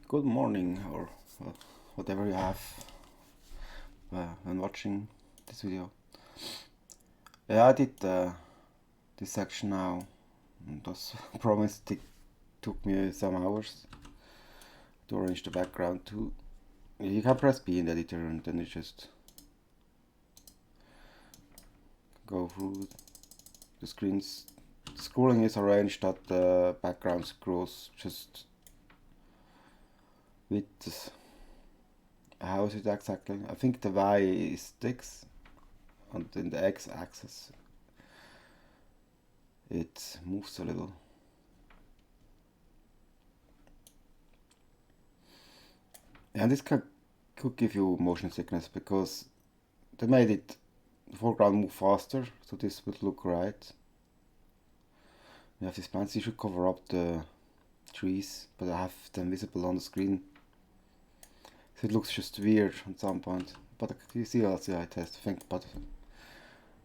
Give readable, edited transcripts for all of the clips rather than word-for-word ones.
Good morning, or whatever you have when watching this video. Yeah, I did this section now. It was promised it took me some hours to arrange the background too. You can press B in the editor and then you just go through the screens. Scrolling is arranged that the background scrolls just with, how is it exactly? I think the Y is sticks, and in the X axis it moves a little. And this could give you motion sickness because they made the foreground move faster, so this would look right. You have these plants, you should cover up the trees, but I have them visible on the screen. So it looks just weird at some point. But you see, I'll see how I test. But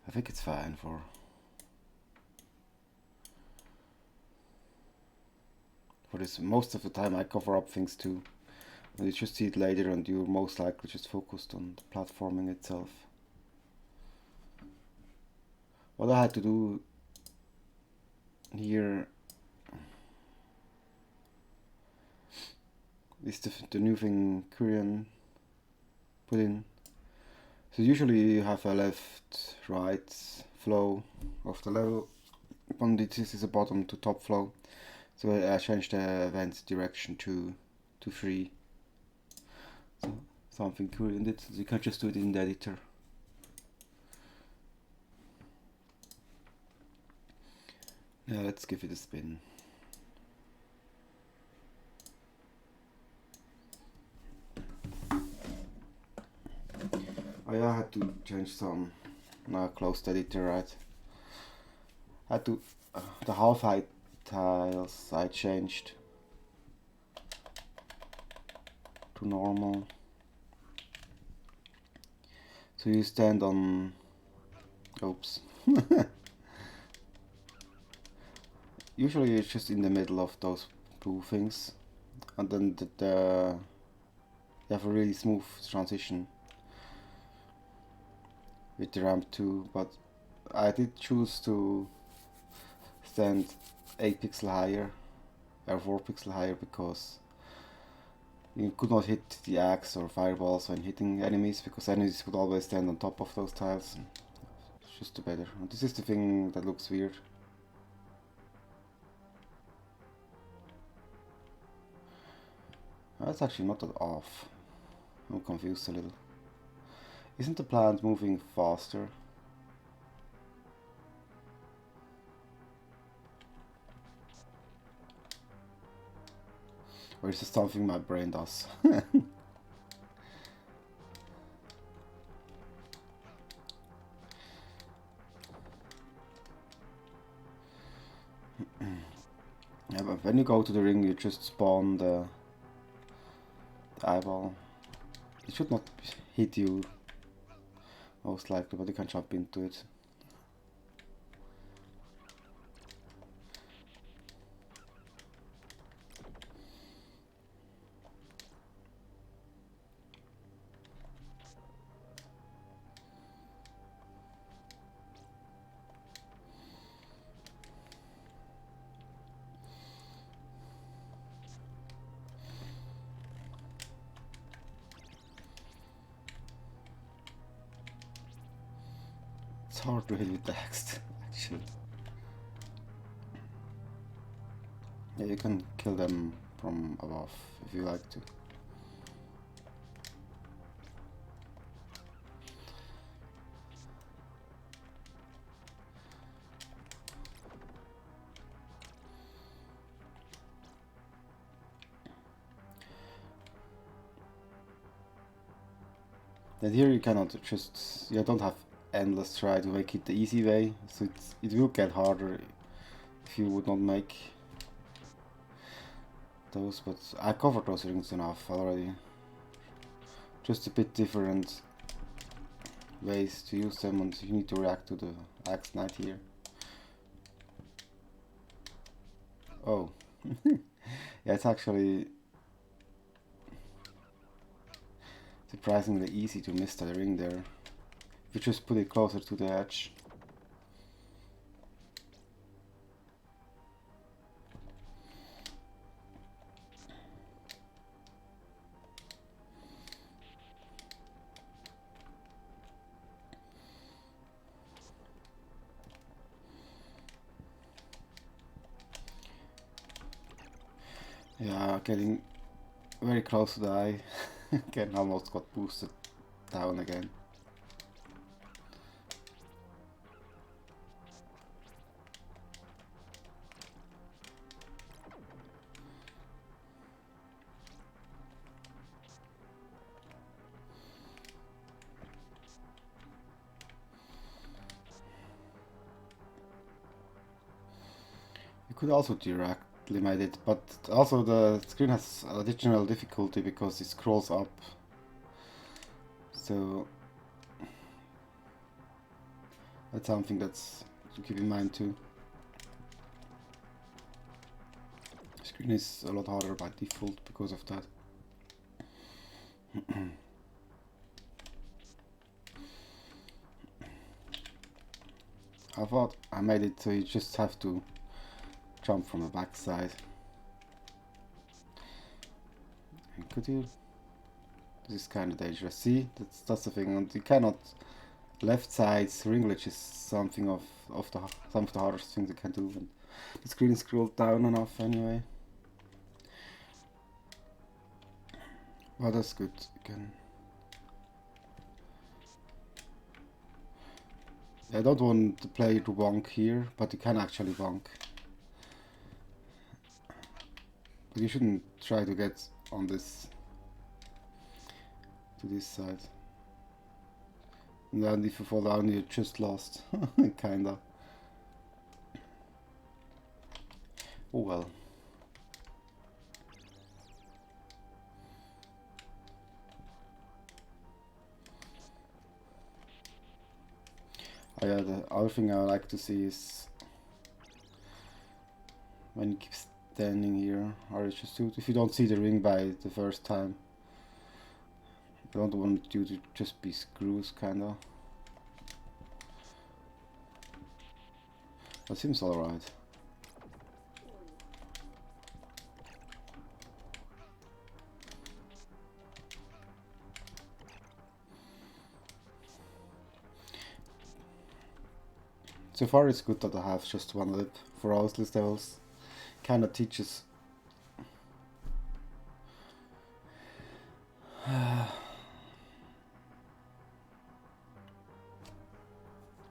I think it's fine for this. Most of the time I cover up things too. And you just see it later and you're most likely just focused on the platforming itself. What I had to do here is the new thing Korean put in. So usually you have a left-right flow of the level, but this is a bottom to top flow. So I changed the event direction to 3. So something Korean did. So you can just do it in the editor. Yeah, let's give it a spin. Oh yeah, I had to change some. Now close the editor, right? I had to the half height tiles I changed to normal. So you stand on. Oops. Usually it's just in the middle of those blue things, and then you have a really smooth transition with the ramp too, but I did choose to stand 8 pixels higher or 4 pixels higher because you could not hit the axe or fireballs when hitting enemies, because enemies would always stand on top of those tiles. It's just better. And this is the thing that looks weird. That's actually not that off. I'm confused a little. Isn't the plant moving faster? Or is it something my brain does? Yeah, but when you go to the ring, you just spawn the eyeball. It should not hit you, most likely, but you can jump into it. It's hard to hit with text, actually. Yeah, you can kill them from above if you like to. And here you cannot just, you don't have endless try to make it the easy way, so it will get harder if you would not make those, but I covered those rings enough already. Just a bit different ways to use them, and you need to react to the axe knight here. Oh. Yeah, it's actually surprisingly easy to miss the ring there. If you just put it closer to the edge. Yeah, getting very close to the eye. Again, almost got boosted down again. You could also directly made it, but also the screen has additional difficulty because it scrolls up. So that's something that's to keep in mind too. The screen is a lot harder by default because of that. I thought I made it so you just have to jump from the back side. And could you? This is kind of dangerous. See, that's the thing, and you cannot. Left side ring glitch is something of some of the hardest things you can do. And the screen is scrolled down enough anyway. Well, that's good. You can. I don't want the player to bonk here, but you can actually bonk. But you shouldn't try to get on this to this side. And then if you fall down, you're just lost. Kinda. Oh well. Oh yeah, the other thing I like to see is when you keep standing here, or it's just if you don't see the ring by the first time. I don't want you to just be screws, kinda. That seems alright. So far it's good that I have just one lip for all these levels. Kinda teaches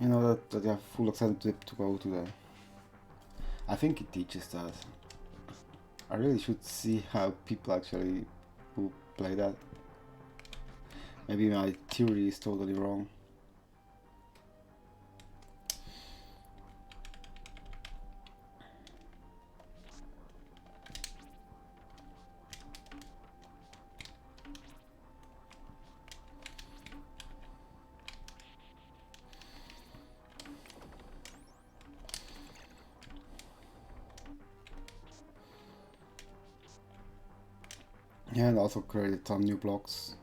you know that you have full extended whip to go to the. I think it teaches that. I really should see how people actually who play that. Maybe my theory is totally wrong. Yeah, and also created some new blocks,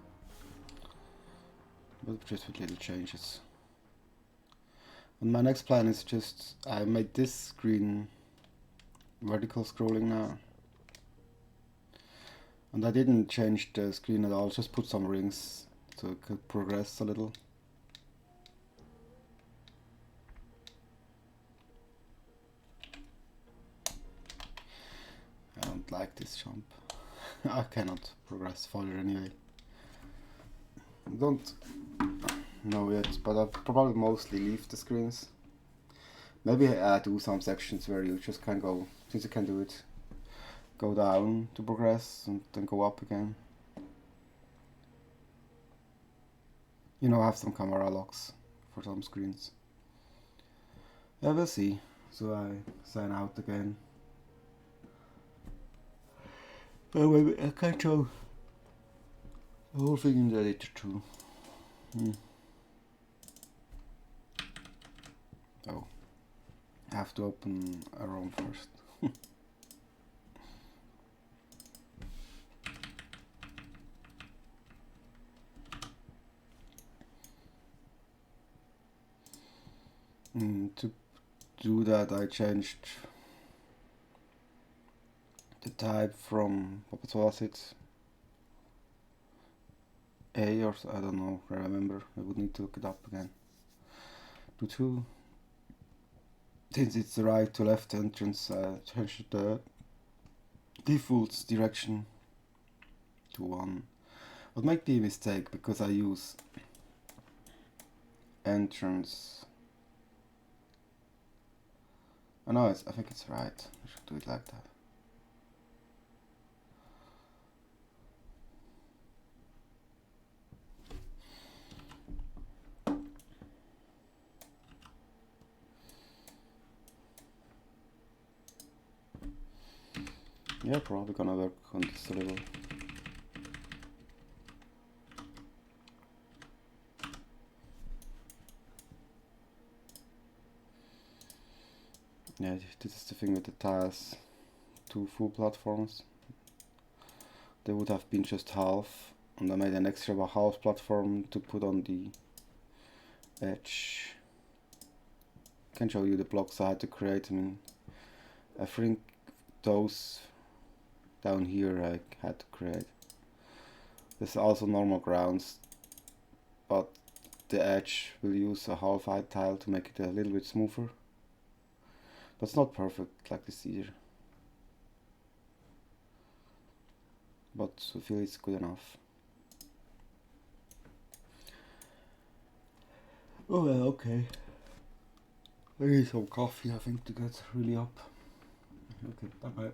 but just with little changes. And my next plan is just, I made this screen vertical scrolling now. And I didn't change the screen at all, just put some rings so it could progress a little. I don't like this jump. I cannot progress further anyway. I don't know yet, but I'll probably mostly leave the screens. Maybe I do some sections where you just can go, since you can do it, go down to progress and then go up again. You know, I have some camera locks for some screens. Yeah, we'll see. So I sign out again. Oh, wait, I can't show the whole thing in the editor too. Oh, I have to open a ROM first. To do that, I changed the type from, what was it? A or I don't know, I remember. I would need to look it up again. To 2. Since it's the right to left entrance, I changed the default direction to 1. What might be a mistake because I use entrance. Oh no, I think it's right. I should do it like that. Yeah, probably gonna work on this a little. Yeah, this is the thing with the tiles. 2 full platforms. They would have been just half, and I made an extra half platform to put on the edge. I can show you the blocks I had to create. I mean, I think those down here I had to create. There's also normal grounds, but the edge will use a half height tile to make it a little bit smoother. But it's not perfect like this either. But I feel it's good enough. Oh well, okay. I need some coffee, I think, to get really up. Okay, bye bye.